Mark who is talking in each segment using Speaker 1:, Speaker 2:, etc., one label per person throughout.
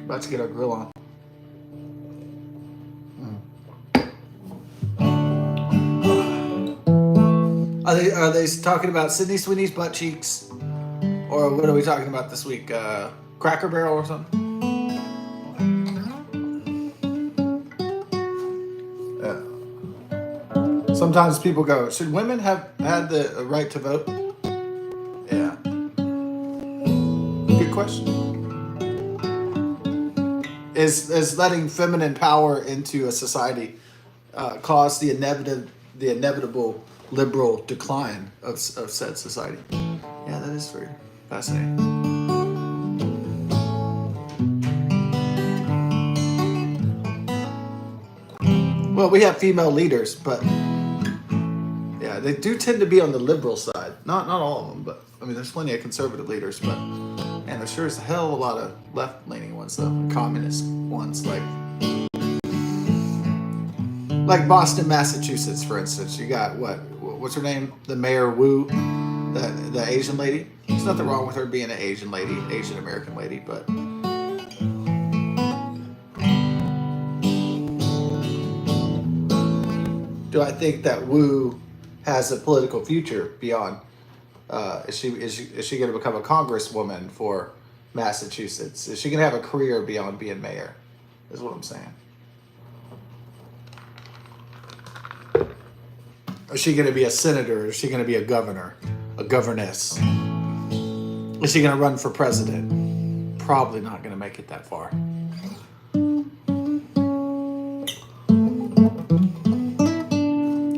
Speaker 1: About to get our grill on. Are they talking about Sydney Sweeney's butt cheeks, or what are we talking about this week? Cracker Barrel or something? Sometimes people go, should women have had the right to vote? Yeah. Good question. Is letting feminine power into a society cause the inevitable liberal decline of said society? Yeah, that is very fascinating. Well, we have female leaders, but yeah, they do tend to be on the liberal side. Not all of them, but I mean, there's plenty of conservative leaders, but man, there sure is a hell of a lot of left-leaning ones, though. Communist ones, like Boston, Massachusetts, for instance. You got what's her name? The Mayor Wu, the Asian lady. There's nothing wrong with her being an Asian lady, Asian American lady, but do I think that Wu has a political future beyond? Is she going to become a congresswoman for Massachusetts? Is she going to have a career beyond being mayor? Is what I'm saying. Is she going to be a senator? Is she going to be a governor? A governess? Is she going to run for president? Probably not going to make it that far.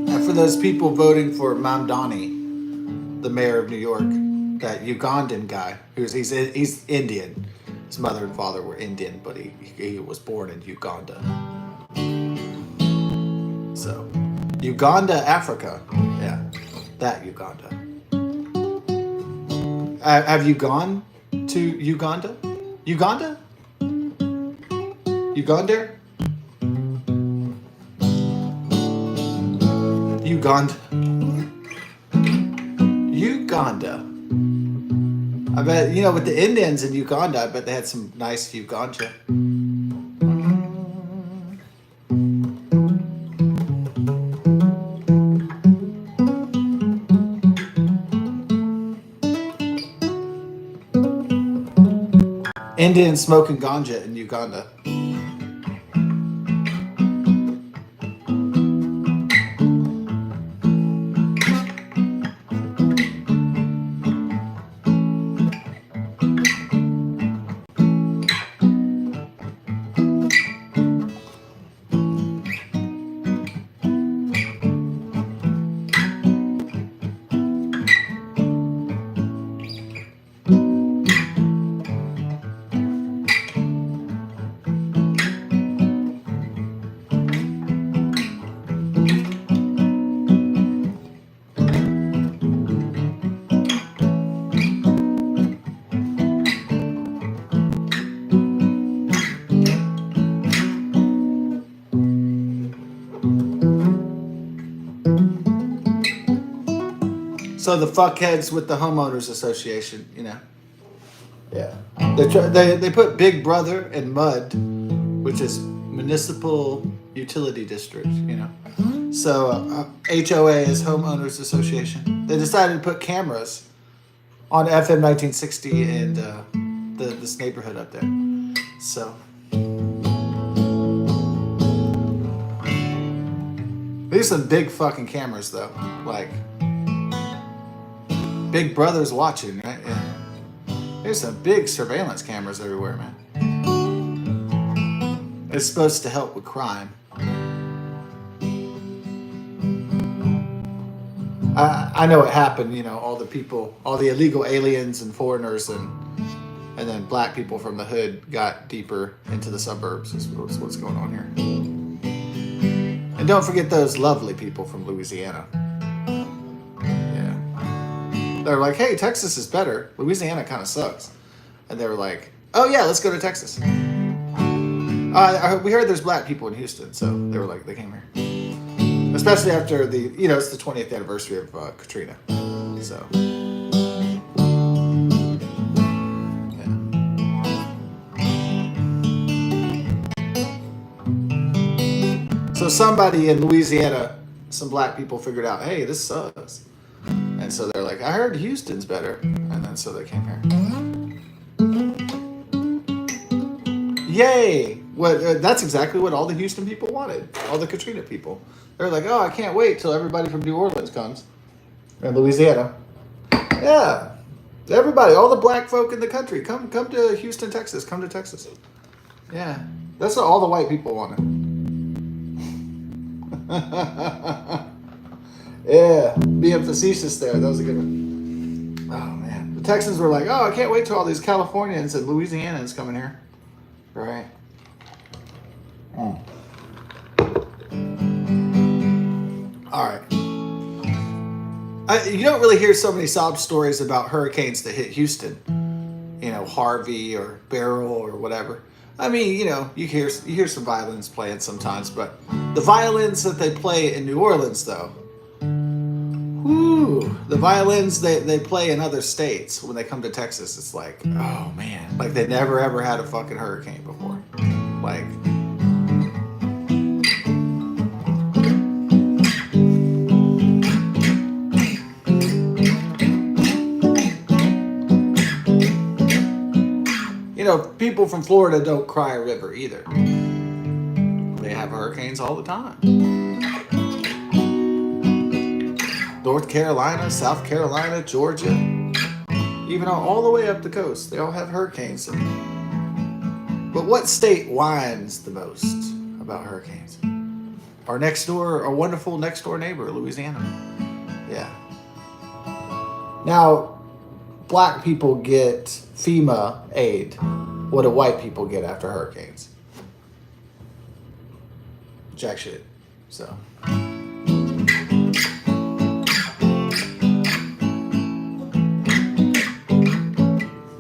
Speaker 1: And for those people voting for Mamdani, the mayor of New York, that Ugandan guy, he's Indian. His mother and father were Indian, but he was born in Uganda. So, Uganda, Africa. Yeah, that Uganda. Have you gone to Uganda? Uganda? Uganda? Uganda. Uganda. I bet, with the Indians in Uganda, I bet they had some nice Uganda. Indians smoking ganja in Uganda. So the fuckheads with the homeowners association, yeah, they put Big Brother and MUD, which is municipal utility district, So HOA is homeowners association. They decided to put cameras on FM 1960 and this neighborhood up there. So these are some big fucking cameras though, like. Big Brother's watching, right? Yeah. There's some big surveillance cameras everywhere, man. It's supposed to help with crime. I know what happened, all the people, all the illegal aliens and foreigners and then black people from the hood got deeper into the suburbs is what's going on here. And don't forget those lovely people from Louisiana. They're like, hey, Texas is better. Louisiana kind of sucks. And they were like, oh, yeah, let's go to Texas. We heard there's black people in Houston. So they were like, they came here. Especially after it's the 20th anniversary of Katrina. So. Yeah. So somebody in Louisiana, some black people figured out, hey, this sucks. And so they're like, I heard Houston's better. And then so they came here. Yay! That's exactly what all the Houston people wanted. All the Katrina people. They're like, oh, I can't wait till everybody from New Orleans comes. And Louisiana. Yeah. Everybody, all the black folk in the country, come to Houston, Texas. Come to Texas. Yeah. That's what all the white people wanted. Yeah. Being facetious there. That was a good one. Oh, man. The Texans were like, oh, I can't wait till all these Californians and Louisianans come in here. Right. All right. You don't really hear so many sob stories about hurricanes that hit Houston. You know, Harvey or Beryl or whatever. I mean, you know, you hear some violins playing sometimes, but the violins that they play in New Orleans, though, whoo, the violins they play in other states when they come to Texas, it's like, oh man, like they never ever had a fucking hurricane before. Like, you know, people from Florida don't cry a river either. They have hurricanes all the time. North Carolina, South Carolina, Georgia, even all the way up the coast, they all have hurricanes. But what state whines the most about hurricanes? Our wonderful next door neighbor, Louisiana. Yeah. Now, black people get FEMA aid. What do white people get after hurricanes? Jack shit. So.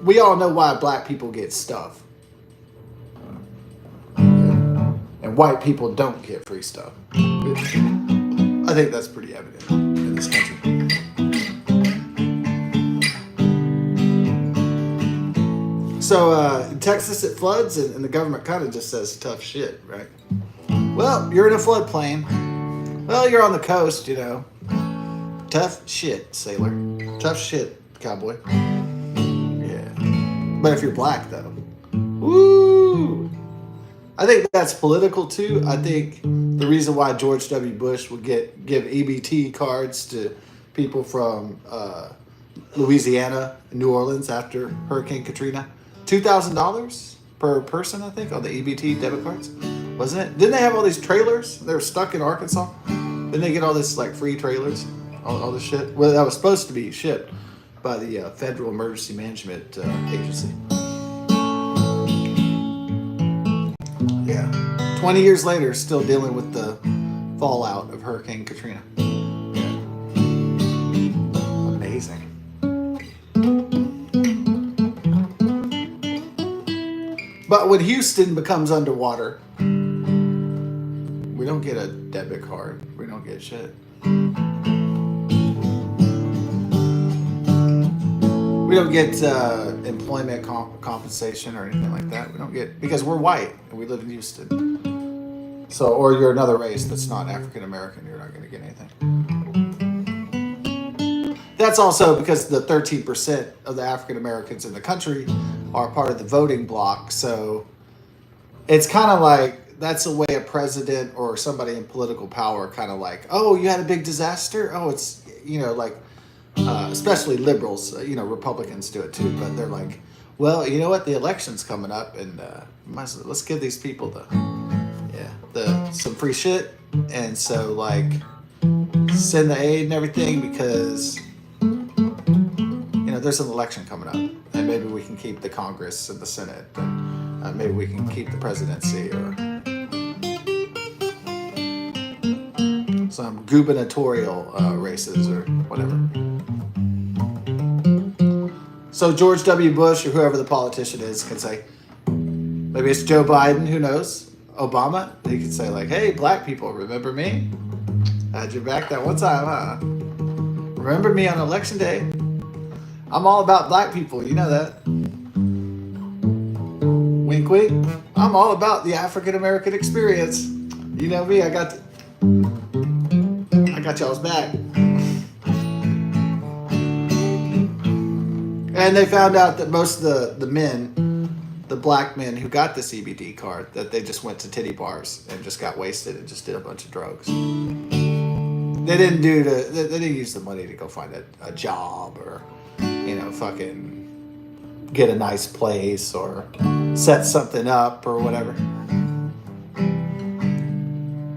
Speaker 1: We all know why black people get stuff. And white people don't get free stuff. I think that's pretty evident in this country. So in Texas it floods and the government kind of just says tough shit, right? Well, you're in a floodplain. Well, you're on the coast, you know. Tough shit, sailor. Tough shit, cowboy. But if you're black, though, woo! I think that's political, too. I think the reason why George W. Bush would give EBT cards to people from Louisiana and New Orleans after Hurricane Katrina, $2,000 per person, I think, on the EBT debit cards, wasn't it? Didn't they have all these trailers? They were stuck in Arkansas. Didn't they get all this, like, free trailers? All this shit? Well, that was supposed to be shipped by the Federal Emergency Management Agency. Yeah. 20 years later, still dealing with the fallout of Hurricane Katrina. Yeah. Amazing. But when Houston becomes underwater, we don't get a debit card. We don't get shit. We don't get employment compensation or anything like that. We don't get, because we're white and we live in Houston. So, or you're another race that's not African American, you're not going to get anything. That's also because the 13% of the African Americans in the country are part of the voting bloc. So it's kind of like, that's a way a president or somebody in political power kind of like, oh, you had a big disaster? Oh, it's, you know, like, especially liberals, Republicans do it too, but they're like, well, you know what, the election's coming up and let's give these people some free shit, and so like send the aid and everything because there's an election coming up and maybe we can keep the Congress and the Senate and maybe we can keep the presidency or some gubernatorial races or whatever. So George W. Bush or whoever the politician is can say, maybe it's Joe Biden, who knows, Obama, he could say like, hey, black people, remember me? I had your back that one time, huh? Remember me on election day? I'm all about black people, you know that. Wink, wink. I'm all about the African American experience. You know me, I got y'all's back. And they found out that most of the men, the black men who got the CBD card, that they just went to titty bars and just got wasted and just did a bunch of drugs. They didn't use the money to go find a job or, fucking get a nice place or set something up or whatever.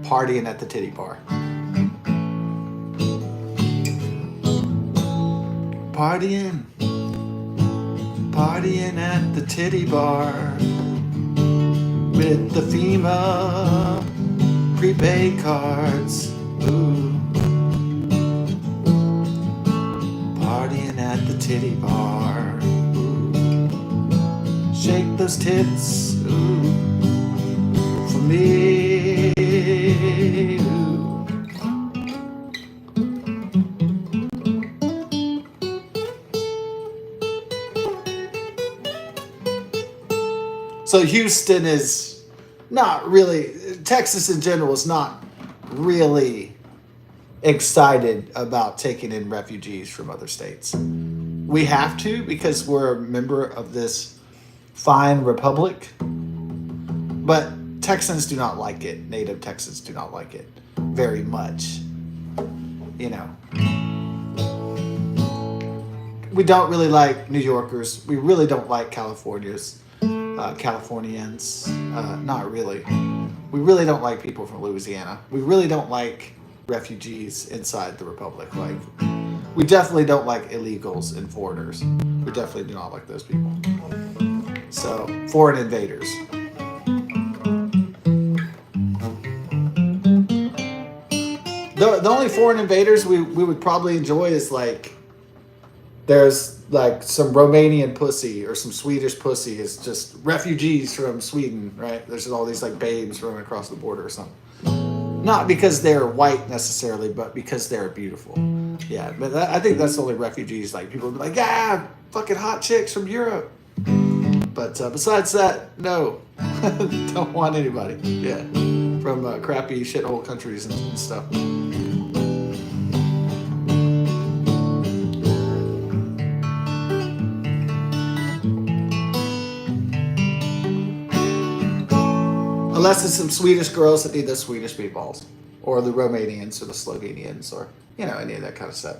Speaker 1: Partying at the titty bar. Partying at the titty bar with the FEMA prepaid cards. Ooh. Partying at the titty bar. Ooh. Shake those tits. Ooh. For me. Ooh. So Houston is not really, Texas in general is not really excited about taking in refugees from other states. We have to because we're a member of this fine republic. But Texans do not like it. Native Texans do not like it very much. We don't really like New Yorkers. We really don't like Californians. Not really. We really don't like people from Louisiana. We really don't like refugees inside the Republic. Like, we definitely don't like illegals and foreigners. We definitely do not like those people. So, foreign invaders. The only foreign invaders we would probably enjoy is there's some Romanian pussy or some Swedish pussy is just refugees from Sweden, right? There's all these babes running across the border or something. Not because they're white necessarily, but because they're beautiful. Yeah, but I think that's the only refugees. People would be like, yeah, fucking hot chicks from Europe. But besides that, no. Don't want anybody. Yeah, from crappy shithole countries and stuff. Unless it's some Swedish girls that need those Swedish meatballs. Or the Romanians or the Slovenians or, any of that kind of stuff.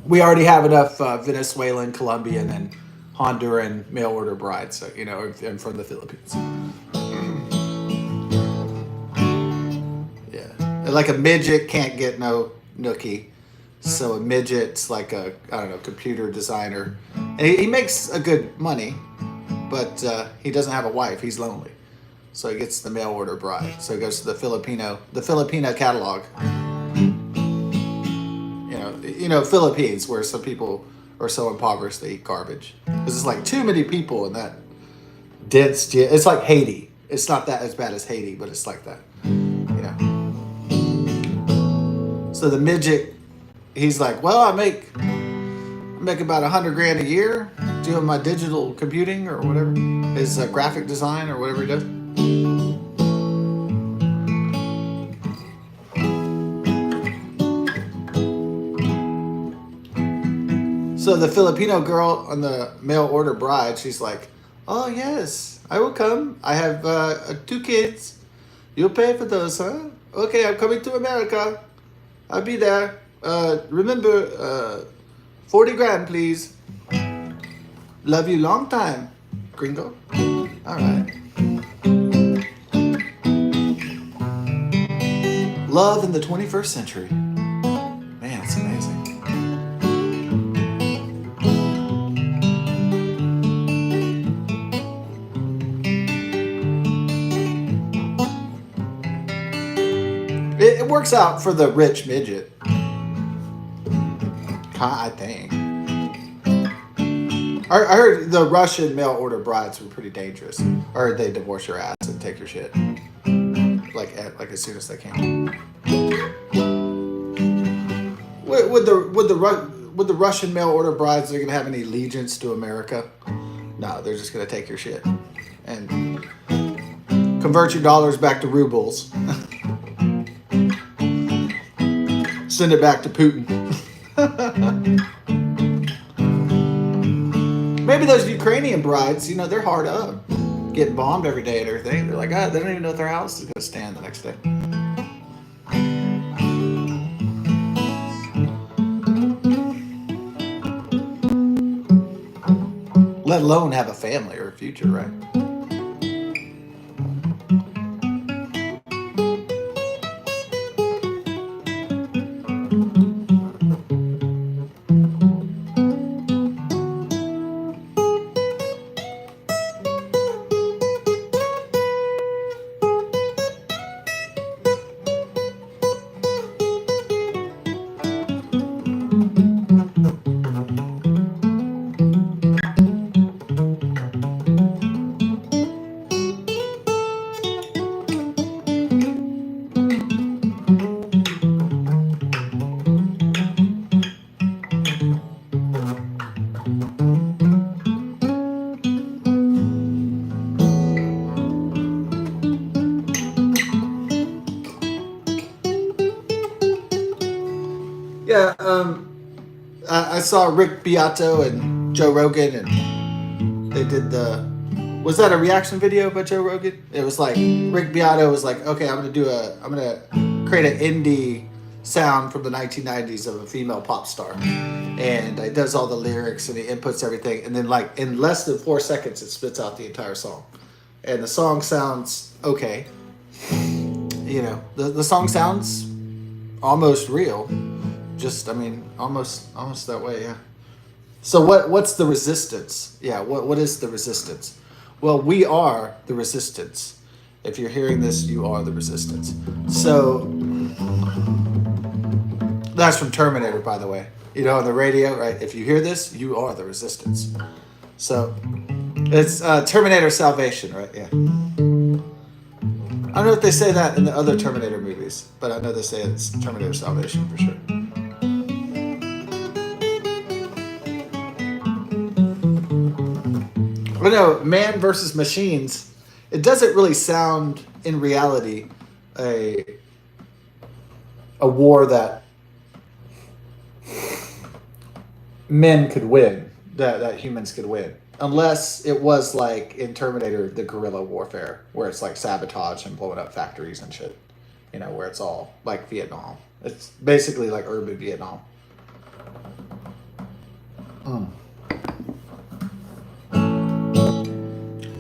Speaker 1: We already have enough Venezuelan, Colombian, and Honduran mail order brides, so, and from the Philippines. Yeah. And a midget can't get no nookie. So a midget's a computer designer. And he makes a good money, but he doesn't have a wife. He's lonely. So he gets the mail order bride. So he goes to the Filipino catalog. Philippines, where some people are so impoverished they eat garbage. Because it's too many people in that dense. It's like Haiti. It's not that as bad as Haiti, but it's like that. So the midget, he's well, I make about $100,000 a year doing my digital computing or whatever, his graphic design or whatever he does. So the Filipino girl on the mail order bride, she's like, oh yes, I will come. I have 2 kids. You'll pay for those, huh? Okay, I'm coming to America. I'll be there. Remember, 40 grand, please. Love you long time, gringo. All right. Love in the 21st century. Man, it's amazing. It works out for the rich midget. I think. I heard the Russian mail order brides were pretty dangerous. I heard they divorce your ass and take your shit, as soon as they can. Would the Russian mail order brides, are gonna have any allegiance to America? No, they're just gonna take your shit. and convert your dollars back to rubles. Send it back to Putin. Maybe those Ukrainian brides, they're hard up, getting bombed every day and everything. They're like, they don't even know if their house is going to stand the next day. Let alone have a family or a future, right? Yeah, I saw Rick Beato and Joe Rogan, and they did was that a reaction video by Joe Rogan? It was like, Rick Beato was like, okay, I'm gonna create an indie sound from the 1990s of a female pop star. And it does all the lyrics and it inputs everything. And then like in less than 4 seconds, it spits out the entire song. And the song sounds okay. The song sounds almost real. Almost that way, yeah. So what's the resistance? Yeah, what is the resistance? Well, we are the resistance. If you're hearing this, you are the resistance. So that's from Terminator, by the way. On the radio, right? If you hear this, you are the resistance. So it's Terminator Salvation, right? Yeah. I don't know if they say that in the other Terminator movies, but I know they say it's Terminator Salvation for sure. But no, Man versus Machines, it doesn't really sound in reality a war that men could win, that humans could win. Unless it was like in Terminator, the guerrilla warfare, where it's like sabotage and blowing up factories and shit. Where it's all like Vietnam. It's basically like urban Vietnam.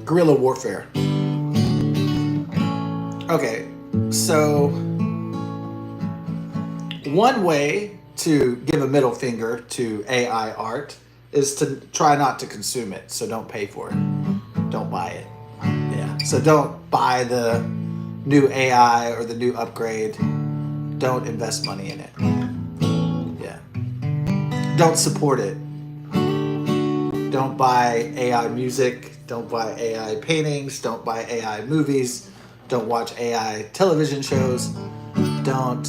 Speaker 1: Guerrilla warfare. Okay, so one way to give a middle finger to AI art is to try not to consume it. So don't pay for it. Don't buy it. Yeah. So don't buy the new AI or the new upgrade. Don't invest money in it. Yeah. Don't support it. Don't buy AI music. Don't buy AI paintings. Don't buy AI movies. Don't watch AI television shows. Don't.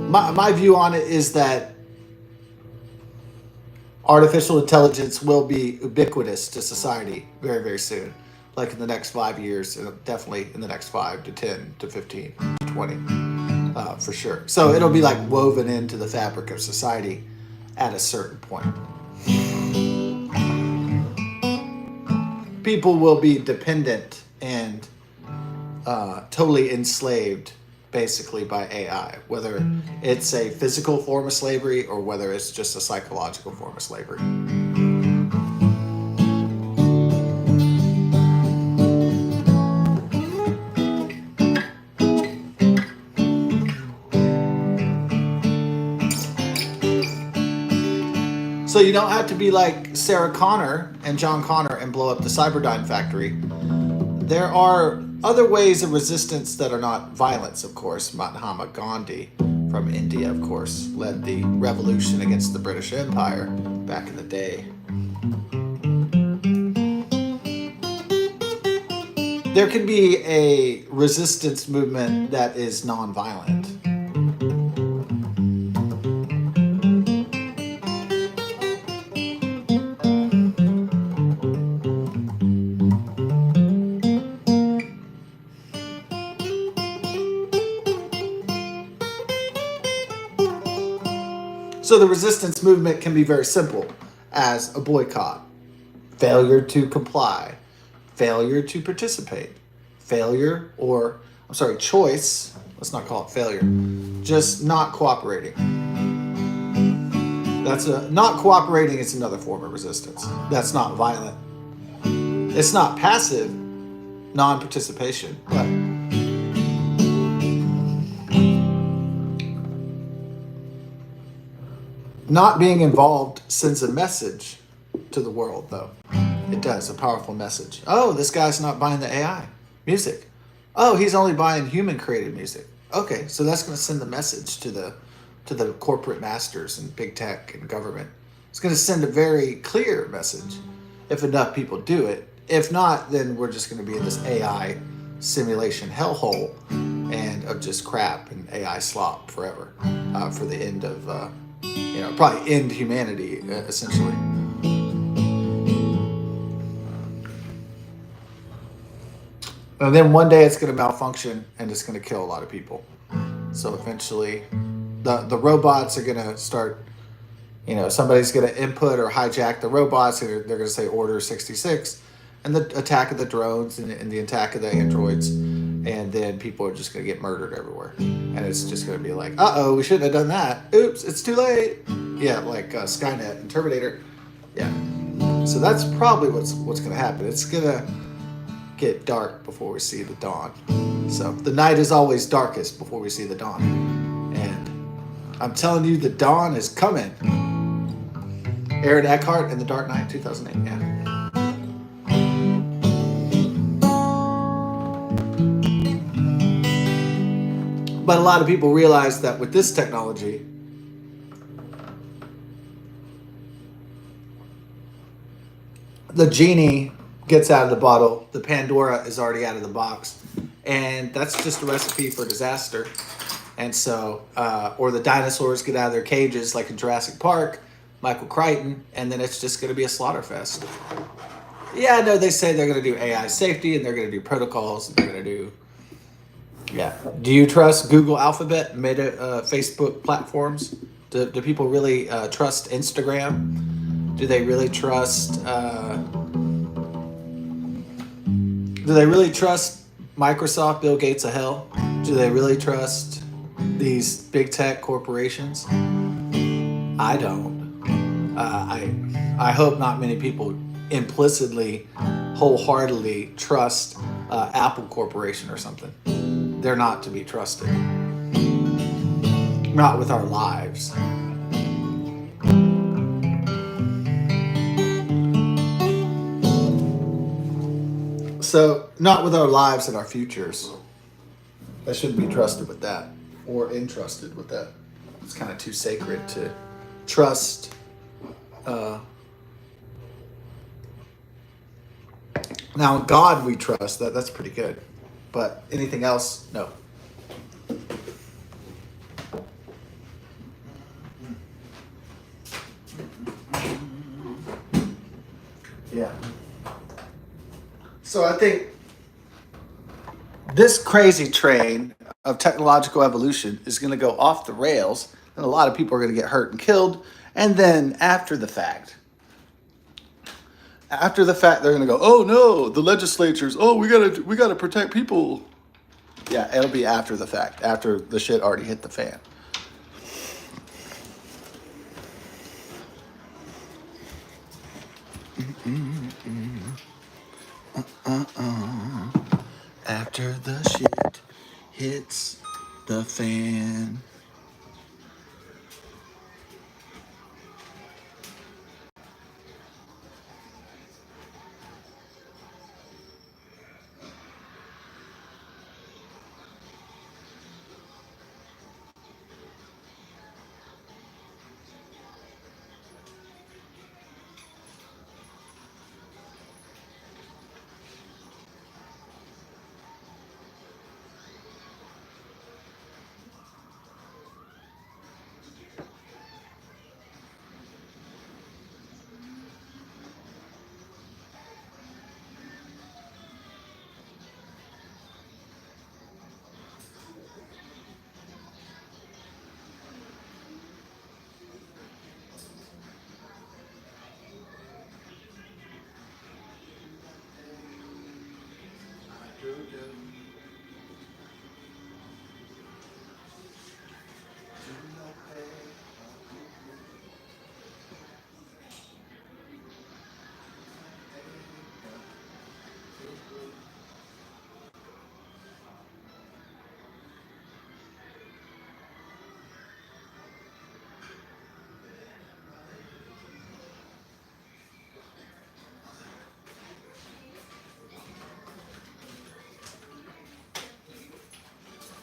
Speaker 1: My view on it is that artificial intelligence will be ubiquitous to society very, very soon. Like in the next 5 years, definitely in the next 5 to 10 to 15 to 20, for sure. So it'll be like woven into the fabric of society at a certain point. People will be dependent and totally enslaved basically by AI, whether it's a physical form of slavery or whether it's just a psychological form of slavery. So you don't have to be like Sarah Connor and John Connor and blow up the Cyberdyne factory. There are other ways of resistance that are not violence, of course. Mahatma Gandhi from India, of course, led the revolution against the British Empire back in the day. There can be a resistance movement that is nonviolent. So the resistance movement can be very simple, as a boycott, failure to comply, failure to participate, failure, or I'm sorry, choice. Let's not call it failure. Just not cooperating. Not cooperating is another form of resistance. That's not violent. It's not passive non-participation, but not being involved sends a message to the world, though. It does, a powerful message. Oh, this guy's not buying the AI music. Oh, he's only buying human-created music. Okay, so that's going to send the message to the corporate masters and big tech and government. It's going to send a very clear message if enough people do it. If not, then we're just going to be in this AI simulation hellhole and of just crap and AI slop forever for the end of, probably end humanity, essentially. And then one day it's going to malfunction and it's going to kill a lot of people. So eventually the robots are going to start, somebody's going to input or hijack the robots, and they're going to say Order 66, and the attack of the drones and the attack of the androids, and then people are just going to get murdered everywhere. And it's just going to be like, uh-oh, we shouldn't have done that. Oops, it's too late. Yeah, like Skynet and Terminator. Yeah. So that's probably what's going to happen. It's going to get dark before we see the dawn. So the night is always darkest before we see the dawn. And I'm telling you, the dawn is coming. Aaron Eckhart in The Dark Knight, 2008. Yeah. But a lot of people realize that with this technology, the genie gets out of the bottle, the Pandora is already out of the box, and that's just a recipe for disaster. And so, or the dinosaurs get out of their cages like in Jurassic Park, Michael Crichton, and then it's just going to be a slaughter fest. Yeah, no, they say they're going to do AI safety and they're going to do protocols and they're going to do. Yeah. Do you trust Google Alphabet, Meta, Facebook platforms? Do people really trust Instagram? Do they really trust? Do they really trust Microsoft, Bill Gates of hell? Do they really trust these big tech corporations? I don't. I hope not many people implicitly, wholeheartedly trust Apple Corporation or something. They're not to be trusted. Not with our lives. So, not with our lives and our futures. I shouldn't be trusted with that or entrusted with that. It's kind of too sacred to trust. Now, God we trust. That's pretty good. But anything else, no. Yeah. So I think this crazy train of technological evolution is going to go off the rails, and a lot of people are going to get hurt and killed. And then after the fact, they're going to go, oh no, the legislatures, oh we gotta protect people. Yeah, it'll be after the fact, after the shit already hit the fan. After the shit hits the fan.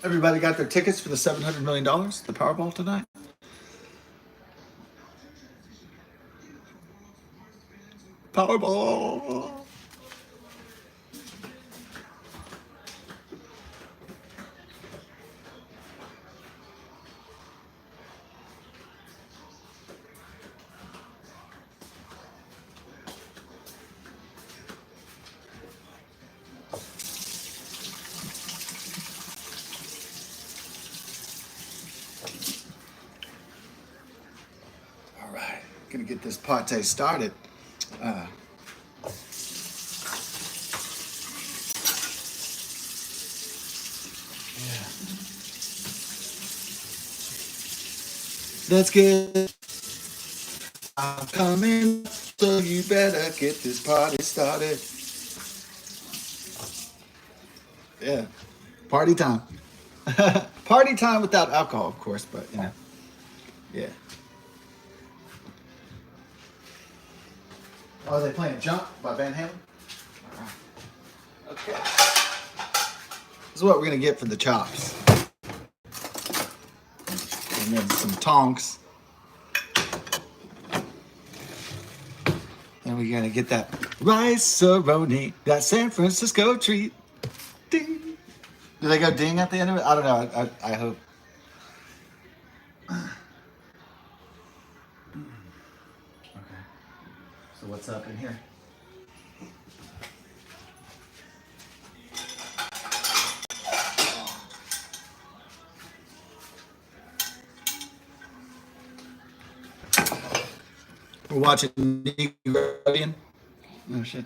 Speaker 1: Everybody got their tickets for the $700 million, the Powerball tonight? Powerball! All right, gonna get this party started. Let's get. I'm coming, so you better get this party started. Yeah, party time. Party time without alcohol, of course, but you know, yeah. Oh, are they playing Jump by Van Halen? All right. Okay. This is what we're gonna get for the chops. And then some tonks. And we're gonna get that rice-a-roni, that San Francisco treat. Ding. Do they go ding at the end of it? I don't know. I hope. Okay. So what's up in here? We're watching Nickelodeon. Oh shit.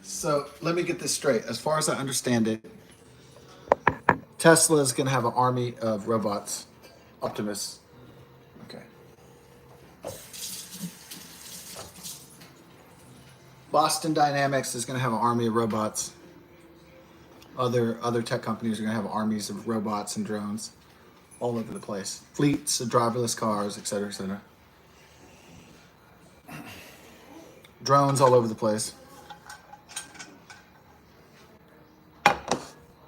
Speaker 1: So let me get this straight. As far as I understand it, Tesla is going to have an army of robots, Optimus. Okay. Boston Dynamics is going to have an army of robots. Other tech companies are going to have armies of robots and drones all over the place. Fleets of driverless cars, et cetera, et cetera. Drones all over the place.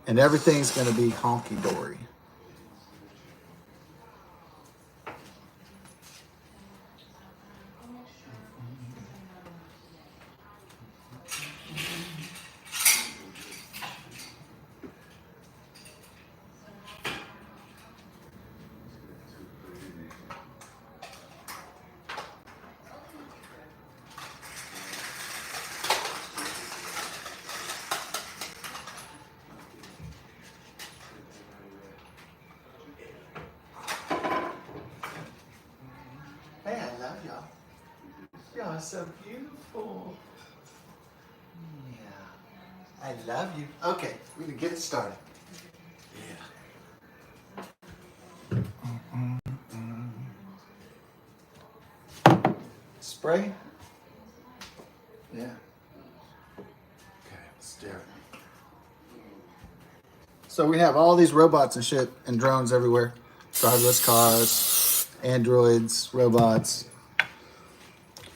Speaker 1: And everything's going to be honky-dory. Hey, I love y'all. Y'all are so beautiful. Yeah. I love you. Okay, we're going to get it started. Spray? Yeah. Okay, let's do it. So we have all these robots and shit and drones everywhere. Driverless cars, androids, robots.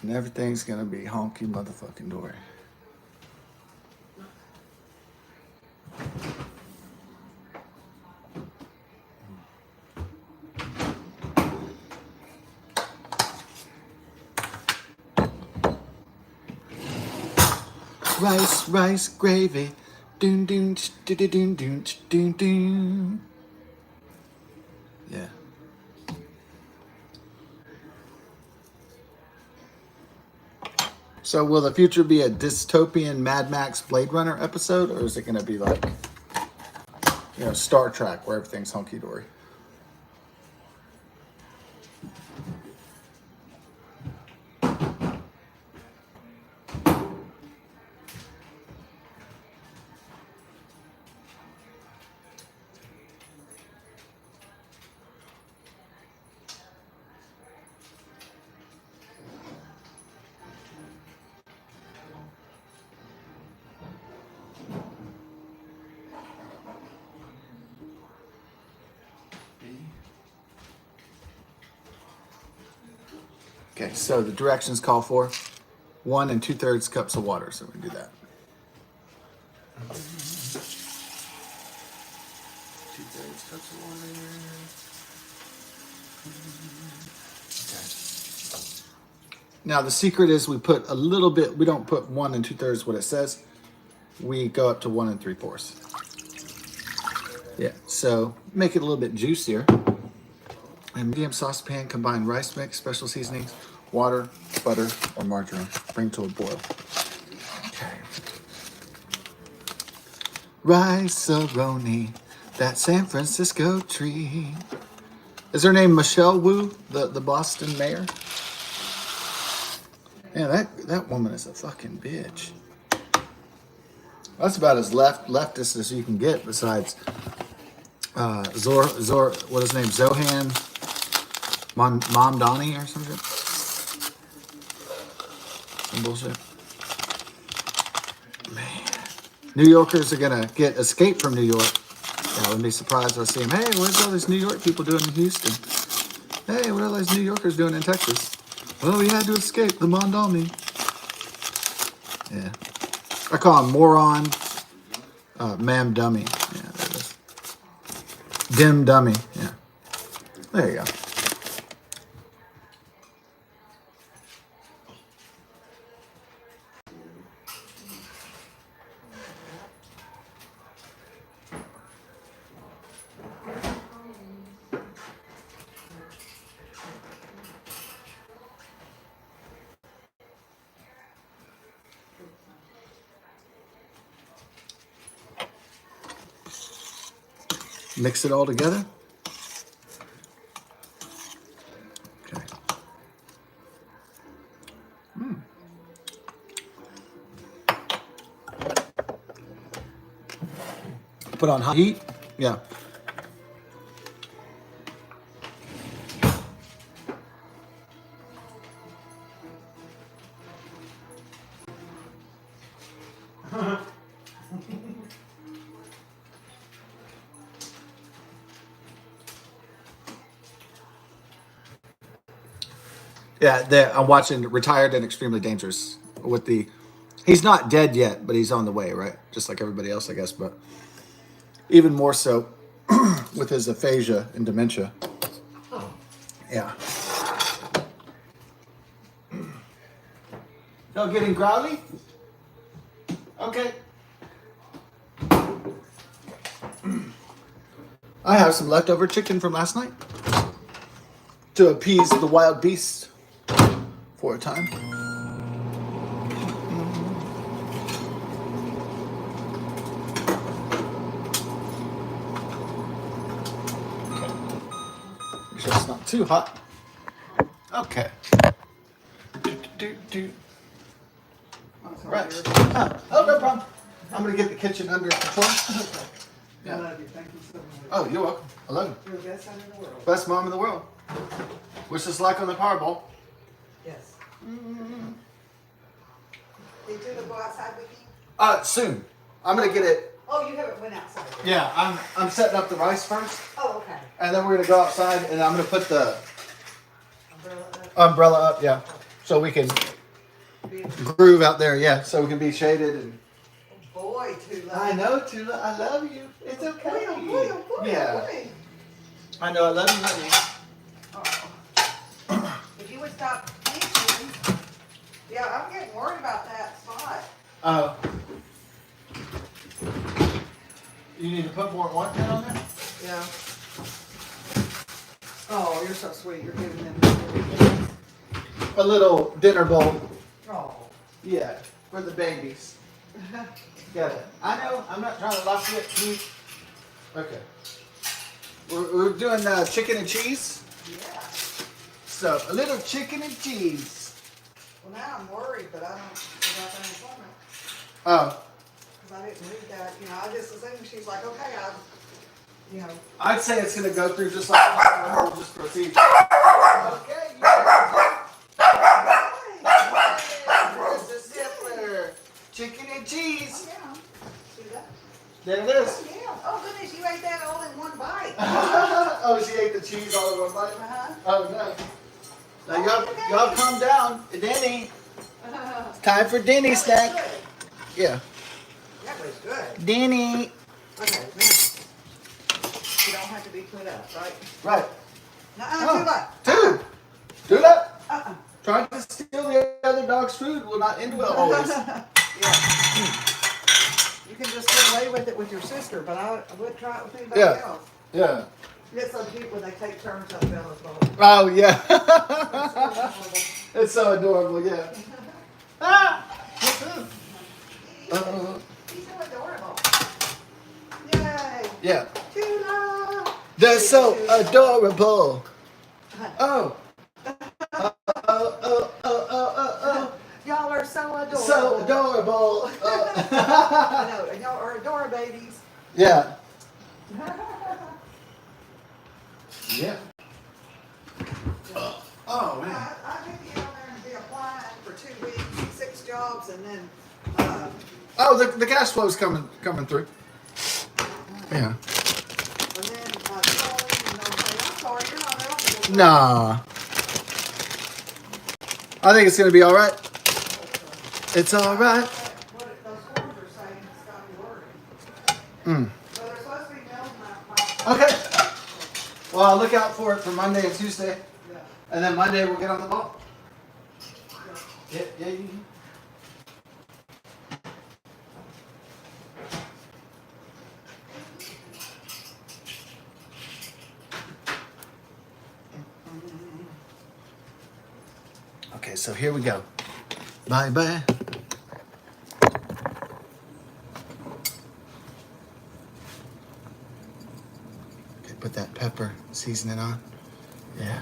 Speaker 1: And everything's gonna be honky motherfucking dory. Rice, rice, gravy. Doon, doon, doon, doon, doon, doon, doon. Yeah. So will the future be a dystopian Mad Max Blade Runner episode, or is it going to be like, Star Trek where everything's hunky dory? Okay, so the directions call for 1 2/3 cups of water, so we can do that. 2/3 cups of water. Okay. Now the secret is we put a little bit. We don't put 1 2/3 what it says. We go up to 1 3/4. Yeah, so make it a little bit juicier. And medium saucepan, combine rice mix, special seasonings, water, butter, or margarine. Bring to a boil. Okay. Rice-a-roni, that San Francisco tree. Is her name Michelle Wu, the Boston mayor? Yeah, that woman is a fucking bitch. That's about as leftist as you can get, besides what is his name? Zohan Mamdani or some shit. Some bullshit. Man. New Yorkers are gonna get escape from New York. Yeah, I wouldn't be surprised if I see them. Hey, what's all these New York people doing in Houston? Hey, what are those New Yorkers doing in Texas? Well, we had to escape the Mamdani. Yeah. I call him moron, ma'am dummy. Yeah, there it is. Dim dummy. Yeah. There you go. Mix it all together. Okay. Put on hot heat. Yeah. Yeah, I'm watching Retired and Extremely Dangerous with he's not dead yet, but he's on the way, right? Just like everybody else, I guess, but even more so with his aphasia and dementia. Yeah. No getting growly? Okay. I have some leftover chicken from last night to appease the wild beasts for a time. Make sure it's not too hot. Okay. Right. Oh, no problem. I'm going to get the kitchen under control.
Speaker 2: Yeah. I love you. Thank you so much.
Speaker 1: Oh, you're welcome. I love you.
Speaker 2: You're the best son in the world.
Speaker 1: Best mom in the world. What's this like on the Powerball?
Speaker 2: Yes. Did you go outside with me?
Speaker 1: Soon. I'm going to get it
Speaker 2: Oh, you haven't went outside yet?
Speaker 1: Yeah, I'm setting up the rice first,
Speaker 2: Oh, okay.
Speaker 1: and then we're gonna go outside, and I'm gonna put the
Speaker 2: Umbrella up.
Speaker 1: umbrella up. Yeah, so we can groove out there. Yeah, so we can be shaded. And
Speaker 2: Boy, Tula.
Speaker 1: I know, Tula. I love you. It's
Speaker 2: Boy,
Speaker 1: okay.
Speaker 2: oh boy, oh boy,
Speaker 1: Yeah,
Speaker 2: oh boy.
Speaker 1: I know. I love you, honey.
Speaker 2: Oh. If you would stop teaching. Yeah, I'm getting worried about that spot.
Speaker 1: Oh. You need to put more one pin on there?
Speaker 2: Yeah. Oh, you're so sweet. You're giving them.
Speaker 1: A little dinner bowl.
Speaker 2: Oh.
Speaker 1: Yeah, for the babies. Got it. I know. I'm not trying to lock you at. Okay. We're doing chicken and cheese.
Speaker 2: Yeah.
Speaker 1: So a little chicken and cheese.
Speaker 2: Well, now I'm worried, but I don't about the unemployment.
Speaker 1: Oh.
Speaker 2: Because I didn't read that. You know, I just assumed she's like, okay, you know.
Speaker 1: I'd say it's gonna go through just like we'll just proceed. Okay. There's the zipper. Chicken and cheese.
Speaker 2: Oh, yeah. See that?
Speaker 1: There it is.
Speaker 2: Oh, yeah. Oh, goodness, you ate that all in one bite.
Speaker 1: Oh, she ate the cheese all in one bite.
Speaker 2: Uh-huh.
Speaker 1: Oh no. Now y'all calm down. Denny. Time for Denny
Speaker 2: That
Speaker 1: snack.
Speaker 2: was good.
Speaker 1: Yeah.
Speaker 2: That was good.
Speaker 1: Denny.
Speaker 2: Okay, now. You don't have to be put up, right?
Speaker 1: Right.
Speaker 2: Nuh-uh, too much.
Speaker 1: Two. Do that.
Speaker 2: Uh-uh.
Speaker 1: Trying to steal the other dog's food will not end well always.
Speaker 2: Yeah. You can just get away with it with your sister, but I would try it with anybody
Speaker 1: Yeah.
Speaker 2: else.
Speaker 1: Yeah.
Speaker 2: It's so cute when they take turns up Bella's bowl.
Speaker 1: Oh yeah.
Speaker 2: It's
Speaker 1: It's so adorable. Yeah. Ah.
Speaker 2: He's so adorable. Yay.
Speaker 1: Yeah.
Speaker 2: Tula.
Speaker 1: They're so adorable. Oh. Oh.
Speaker 2: Y'all are so adorable.
Speaker 1: So adorable.
Speaker 2: I know, and y'all are adorable babies.
Speaker 1: Yeah. Yeah. Oh man.
Speaker 2: I could be on there and be applying for 2 weeks, 6 jobs, and then,
Speaker 1: Oh, the cash flow's coming through. Yeah.
Speaker 2: and then calling and they'll say, I'm sorry, you're not eligible.
Speaker 1: Nah. I think it's gonna be all right. It's all right.
Speaker 2: What those forms are saying, it's got me worried. So they're supposed to be mailed my
Speaker 1: Okay. Well, I'll look out for it for Monday and Tuesday,
Speaker 2: yeah.
Speaker 1: and then Monday we'll get on the ball. Yeah. Okay, so here we go. Bye bye. Okay, put that pepper seasoning on. Yeah.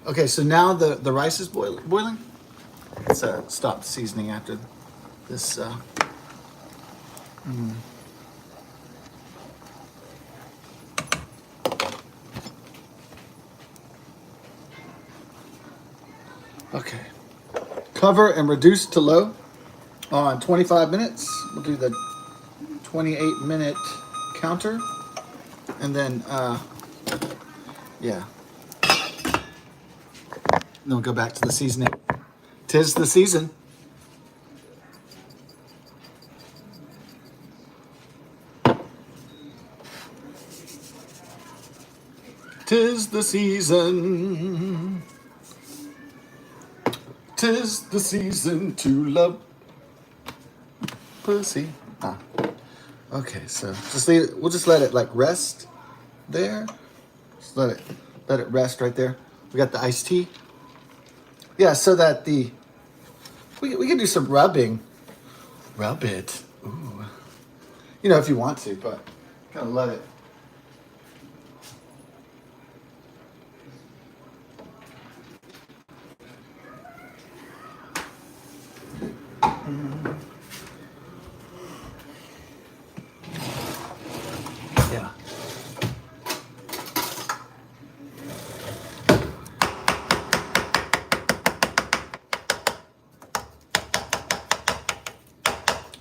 Speaker 1: Okay, so now the rice is boiling. Let's stop the seasoning after this. Okay. Cover and reduce to low on 25 minutes. We'll do the 28-minute counter. And then, yeah. Then we'll go back to the seasoning. 'Tis the season. Tis the season. 'Tis the season to love pussy. Ah. Okay, so just leave it. We'll just let it like rest there. Just let it rest right there. We got the iced tea. Yeah, so that we can do some rubbing. Rub it. Ooh. You know, if you want to, but kind of let it. Yeah.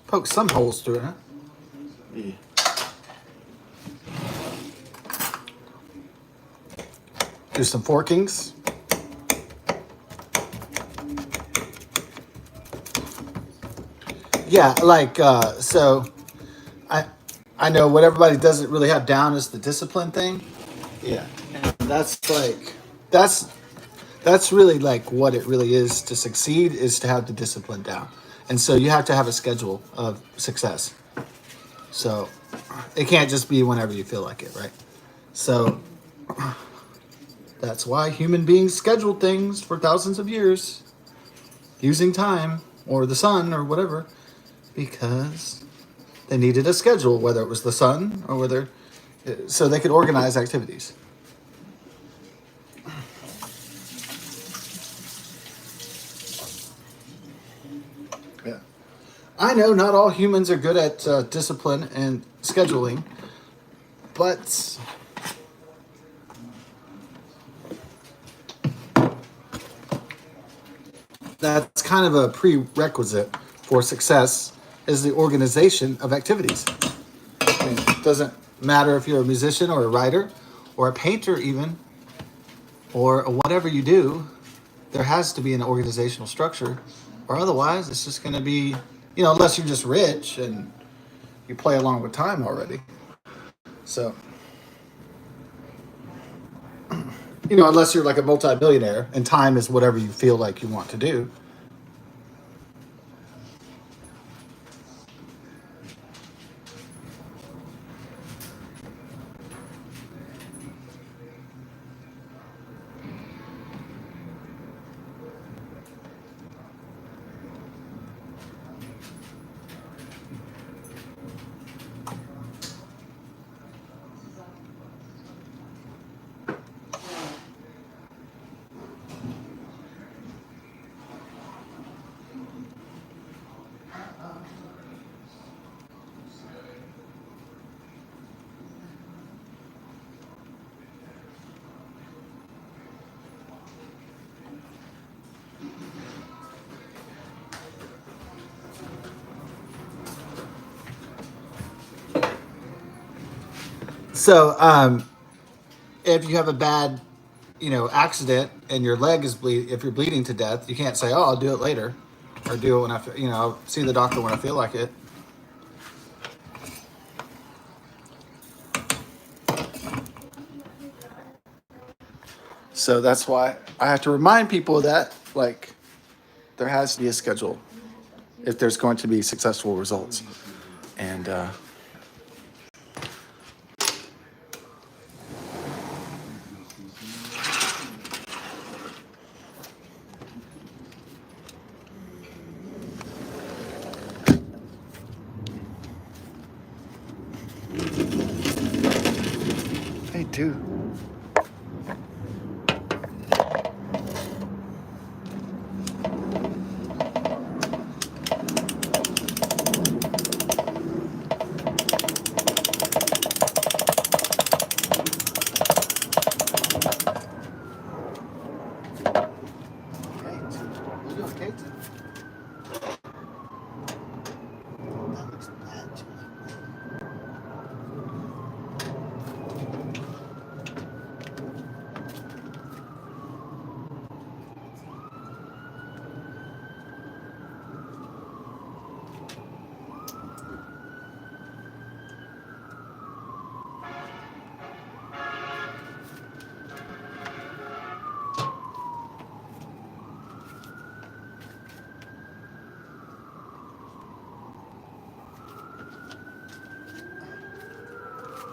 Speaker 1: Poke some holes through it, huh? Yeah. Do some forkings. Yeah, like so I I know what everybody doesn't really have down is the discipline thing. Yeah. And that's that's really like what it really is to succeed is to have the discipline down. And so you have to have a schedule of success. So it can't just be whenever you feel like it, right? So that's why human beings scheduled things for thousands of years using time or the sun or whatever because they needed a schedule, whether it was the sun or whether so they could organize activities. Yeah. I know not all humans are good at discipline and scheduling, but that's kind of a prerequisite for success is the organization of activities. I mean, it doesn't matter if you're a musician or a writer or a painter even or whatever you do, there has to be an organizational structure or otherwise it's just going to be, unless you're just rich and you play along with time already. So, unless you're like a multi-billionaire and time is whatever you feel like you want to do. So, if you have a bad, accident and your leg is if you're bleeding to death, you can't say, "Oh, I'll do it later," or do it when I'll see the doctor when I feel like it. So that's why I have to remind people that, like, there has to be a schedule if there's going to be successful results. And hey, dude. Hey, dude. You okay, dude? That looks bad, dude.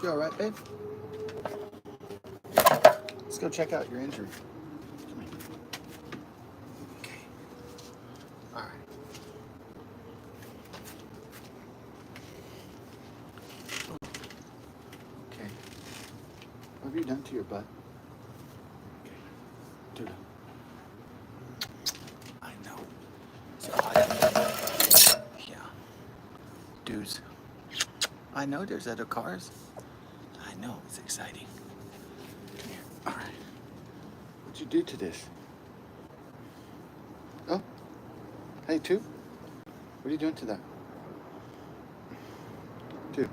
Speaker 1: You all right, babe? Let's go check out your injury. Come here. Okay. All right. Okay. What have you done to your butt? Okay. Dude. I know. So yeah. Dudes. I know there's other cars. I know. It's exciting. Come here. All right. What'd you do to this? Oh. Hey, two. What are you doing to that? Two.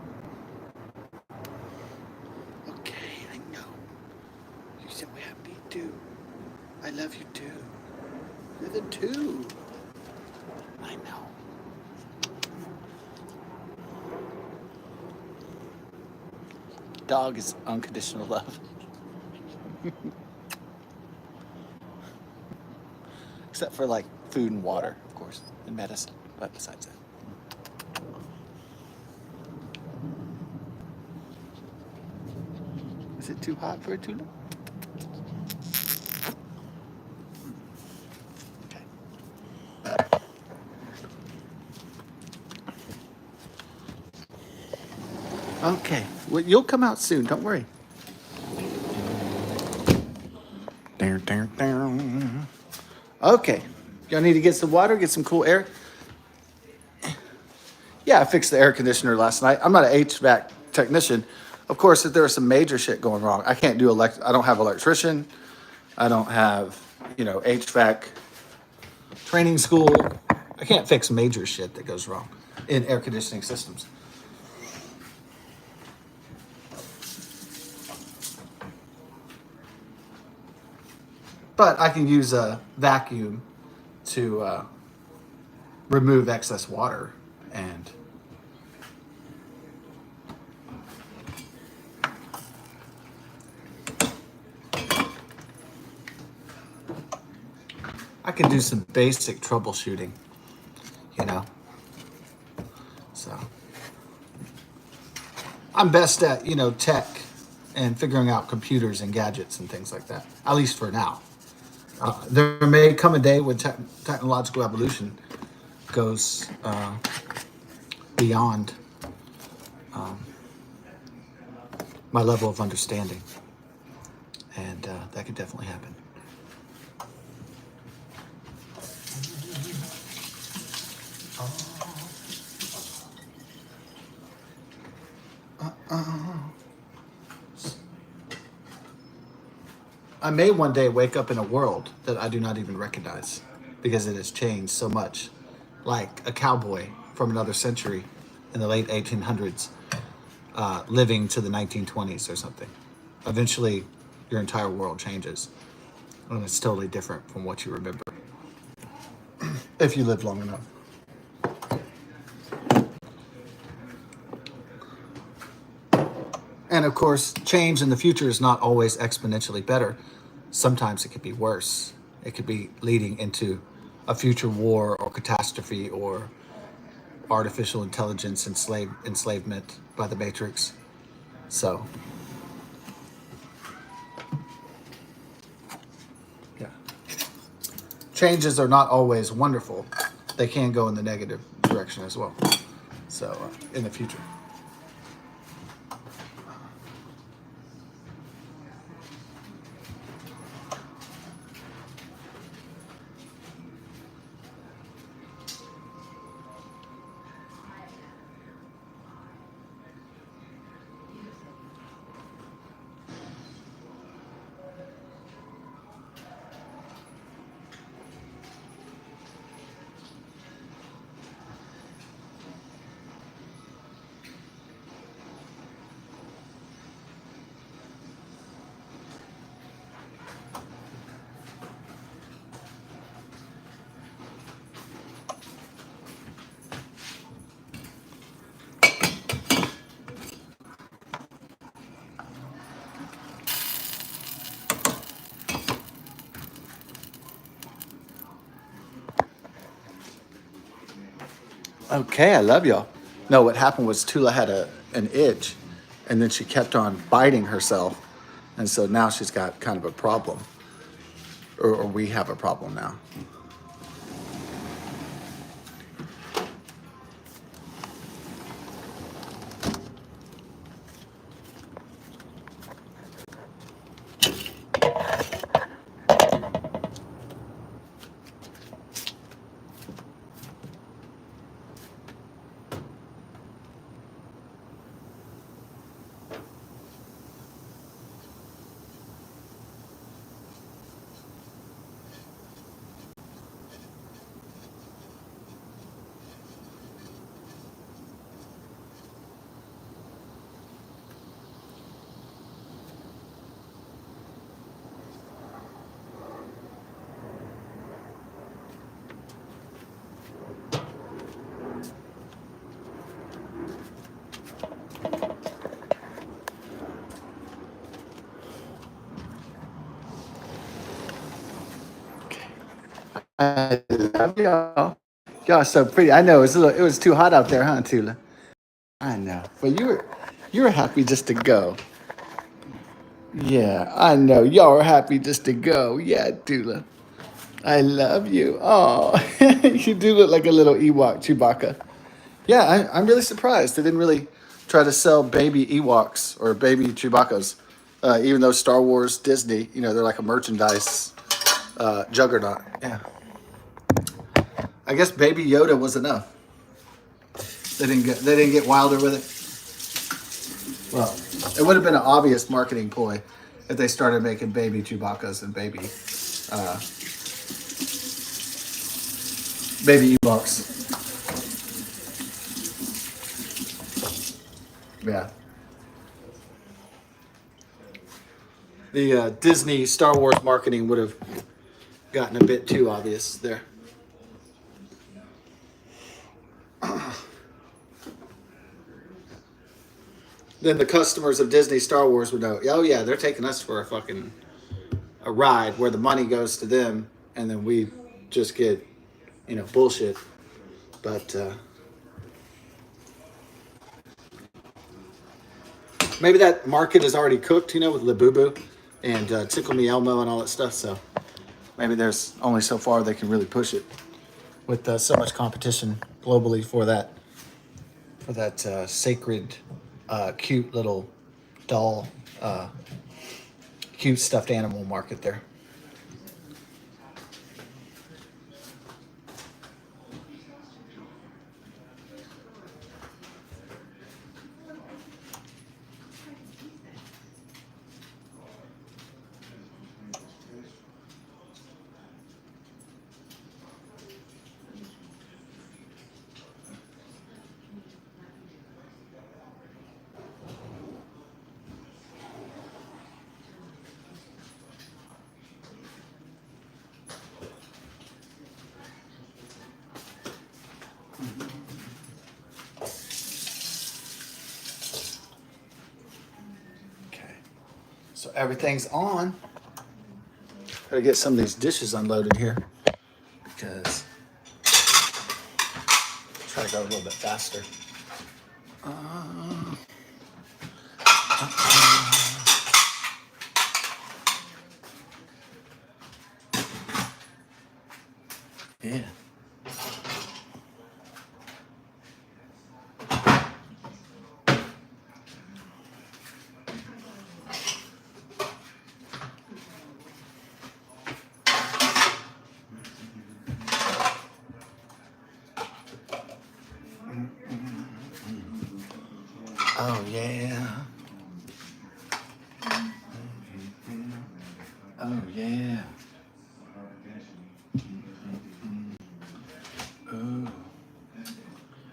Speaker 1: do. I love you too. You're the two. I know. Dog is unconditional love. Except for like food and water, of course, and medicine. But besides that. Is it too hot for a tuna? Okay. Okay. Well, you'll come out soon. Don't worry. Okay. Y'all need to get some water, get some cool air. Yeah, I fixed the air conditioner last night. I'm not an HVAC technician. Of course, if there was some major shit going wrong, I can't do I don't have electrician. I don't have, HVAC training school. I can't fix major shit that goes wrong in air conditioning systems. But I can use a vacuum to remove excess water and I can do some basic troubleshooting, So I'm best at, tech and figuring out computers and gadgets and things like that, at least for now. There may come a day when technological evolution goes beyond my level of understanding, and that could definitely happen. I may one day wake up in a world that I do not even recognize because it has changed so much. Like a cowboy from another century in the late 1800s living to the 1920s or something. Eventually, your entire world changes. And it's totally different from what you remember if you live long enough. And of course, change in the future is not always exponentially better. Sometimes it could be worse. It could be leading into a future war or catastrophe or artificial intelligence enslavement by the Matrix. So, yeah. Changes are not always wonderful. They can go in the negative direction as well. So, in the future. Okay, I love y'all. No, what happened was Tula had an itch, and then she kept on biting herself, and so now she's got kind of a problem, or we have a problem now. I love y'all. Y'all are so pretty. I know it was too hot out there, huh, Tula? I know, but you were happy just to go. Yeah, I know. Y'all are happy just to go. Yeah, Tula. I love you. Oh, you do look like a little Ewok Chewbacca. Yeah, I'm really surprised. They didn't really try to sell baby Ewoks or baby Chewbaccas, even though Star Wars, Disney, they're like a merchandise juggernaut. Yeah, I guess Baby Yoda was enough. They didn't get wilder with it. Well, it would have been an obvious marketing ploy if they started making baby Chewbacca's and baby Ewoks. Yeah. The Disney Star Wars marketing would have gotten a bit too obvious there. Then the customers of Disney Star Wars would know, oh yeah, they're taking us for a ride where the money goes to them and then we just get, bullshit. But maybe that market is already cooked, with Labubu and Tickle Me Elmo and all that stuff. So maybe there's only so far they can really push it with so much competition globally for that sacred, cute little doll, cute stuffed animal market there. So everything's on. Gotta get some of these dishes unloaded here because try to go a little bit faster. Yeah. Oh yeah. Oh yeah. Ooh.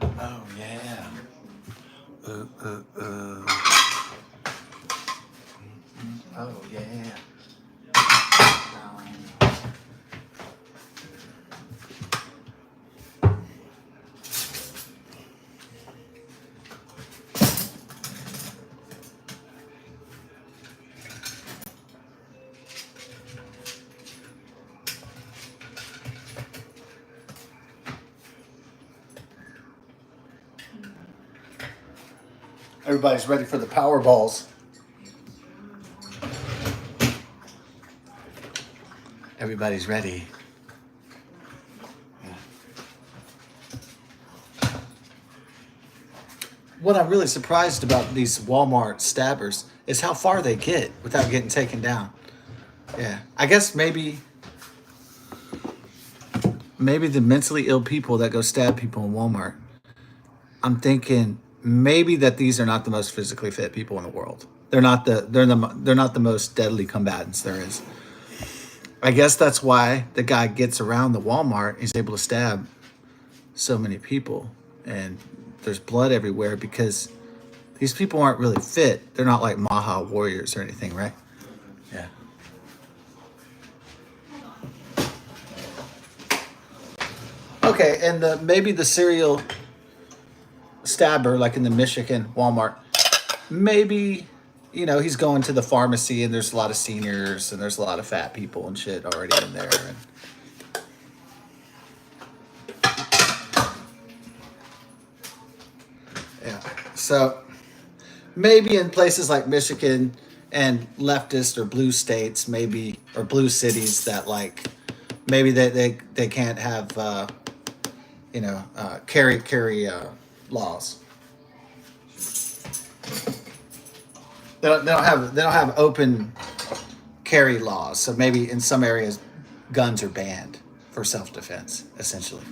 Speaker 1: Oh yeah. Ooh. Oh yeah. Everybody's ready for the Powerballs. Everybody's ready. What I'm really surprised about these Walmart stabbers is how far they get without getting taken down. Yeah, I guess maybe the mentally ill people that go stab people in Walmart. I'm thinking maybe that these are not the most physically fit people in the world. They're not the most deadly combatants there is. I guess that's why the guy gets around the Walmart. He's able to stab so many people, and there's blood everywhere because these people aren't really fit. They're not like Maha warriors or anything, right? Yeah. Okay, and maybe the serial stabber, like in the Michigan Walmart, maybe he's going to the pharmacy and there's a lot of seniors and there's a lot of fat people and shit already in there. And So maybe in places like Michigan and leftist or blue states, maybe, or blue cities that like, maybe they can't have, carry laws. They don't have open carry laws. So maybe in some areas, guns are banned for self defense, essentially.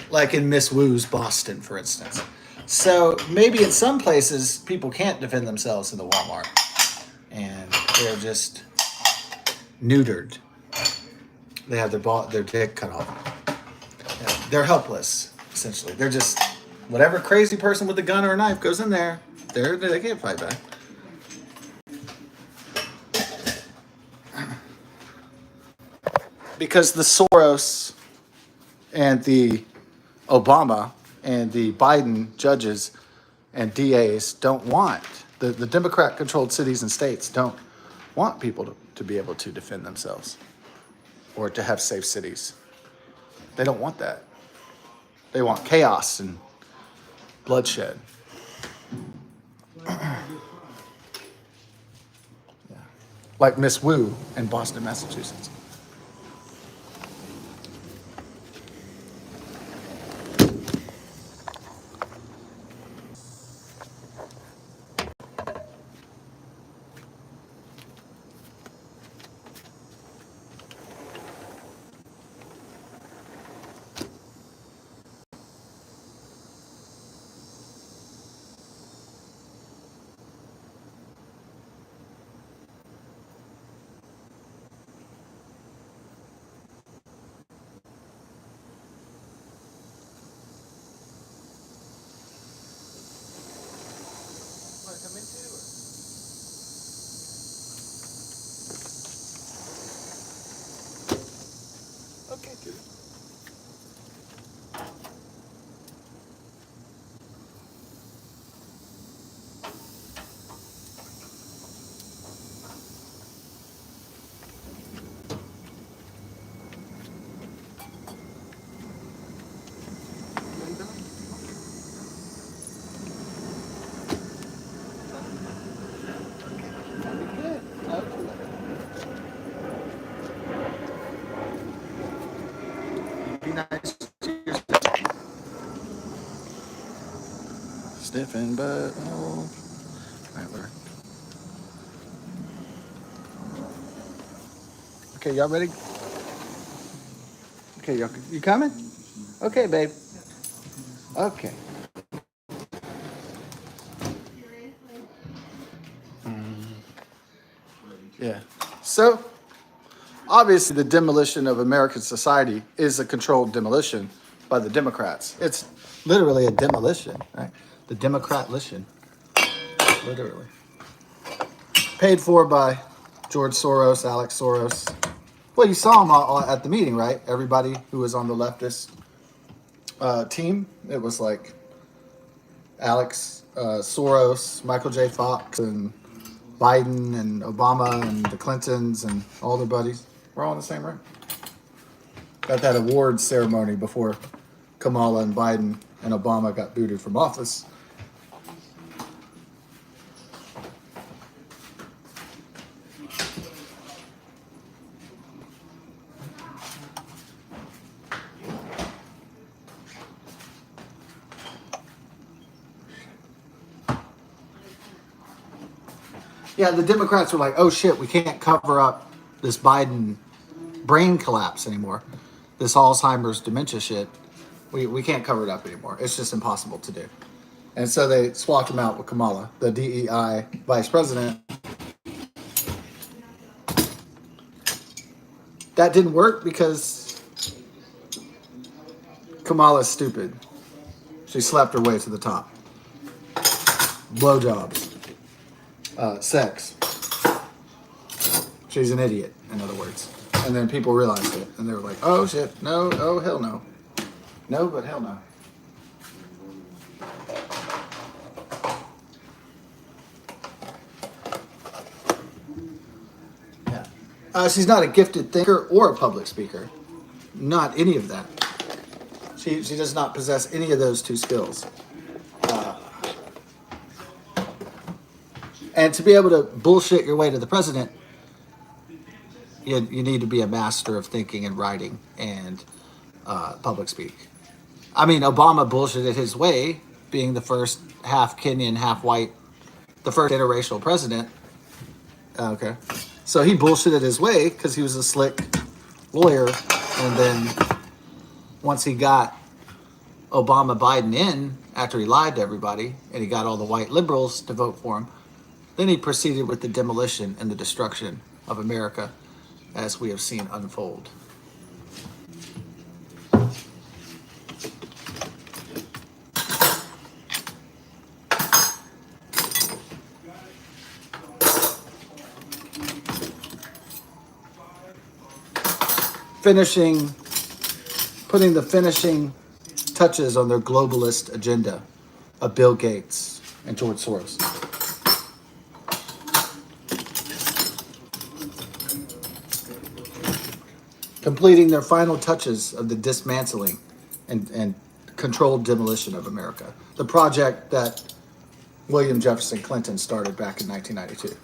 Speaker 1: Like in Miss Wu's Boston, for instance. So maybe in some places people can't defend themselves in the Walmart, and they're just neutered. They have their dick cut off. Yeah, they're helpless, essentially. They're just whatever crazy person with a gun or a knife goes in there. They can't fight back. Because the Soros and the Obama and the Biden judges and DAs don't want, the Democrat controlled cities and states don't want people to be able to defend themselves or to have safe cities. They don't want that. They want chaos and bloodshed. Yeah. Like Miss Wu in Boston, Massachusetts. Okay, dude. Be nice to yourself. Sniffing butthole. Right, where? Okay, y'all ready? Okay, y'all, you coming? Okay, babe. Okay. Yeah. So, obviously, the demolition of American society is a controlled demolition by the Democrats. It's literally a demolition, right? The Democrat-lition, literally. Paid for by George Soros, Alex Soros. Well, you saw them all at the meeting, right? Everybody who was on the leftist team. It was like Alex Soros, Michael J. Fox, and Biden and Obama and the Clintons and all their buddies. We're all in the same room. Got that awards ceremony before Kamala and Biden and Obama got booted from office. Yeah, the Democrats were like, oh shit, we can't cover up this Biden brain collapse anymore. This Alzheimer's dementia shit. We can't cover it up anymore. It's just impossible to do. And so they swapped him out with Kamala, the DEI vice president. That didn't work because Kamala's stupid. She slept her way to the top. Blowjobs. Sex. She's an idiot, in other words. And then people realized it, and they were like, oh shit, no, oh hell no. No, but hell no. Yeah. She's not a gifted thinker or a public speaker. Not any of that. She does not possess any of those two skills. And to be able to bullshit your way to the president, you need to be a master of thinking and writing and public speak. I mean, Obama bullshitted his way, being the first half Kenyan, half white, the first interracial president. Okay. So he bullshitted his way because he was a slick lawyer. And then once he got Obama Biden in, after he lied to everybody, and he got all the white liberals to vote for him, then he proceeded with the demolition and the destruction of America, as we have seen unfold. Putting the finishing touches on their globalist agenda of Bill Gates and George Soros. Completing their final touches of the dismantling and controlled demolition of America. The project that William Jefferson Clinton started back in 1992.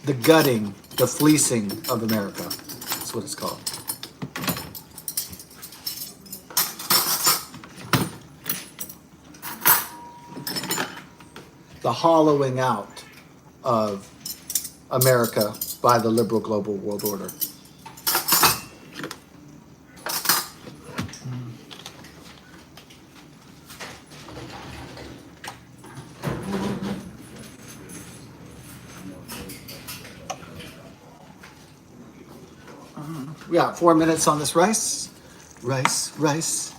Speaker 1: The gutting, the fleecing of America. That's what it's called. The hollowing out of America by the liberal global world order. We got 4 minutes on this rice. Rice.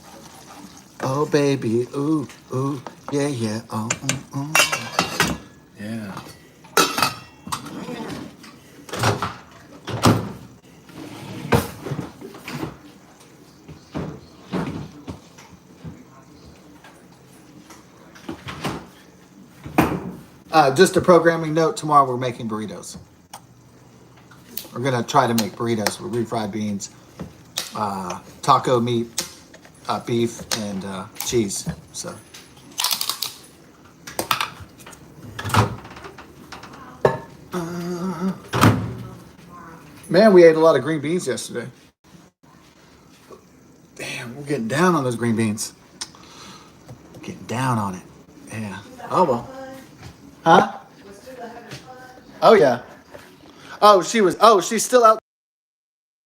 Speaker 1: Oh, baby. Ooh, yeah. Oh, yeah. Just a programming note, tomorrow we're making burritos. We're going to try to make burritos with refried beans, taco meat, beef, and cheese. So, man, we ate a lot of green beans yesterday. Damn, we're getting down on those green beans. Getting down on it. Yeah. Oh, well. Huh? Oh, yeah. She's still out.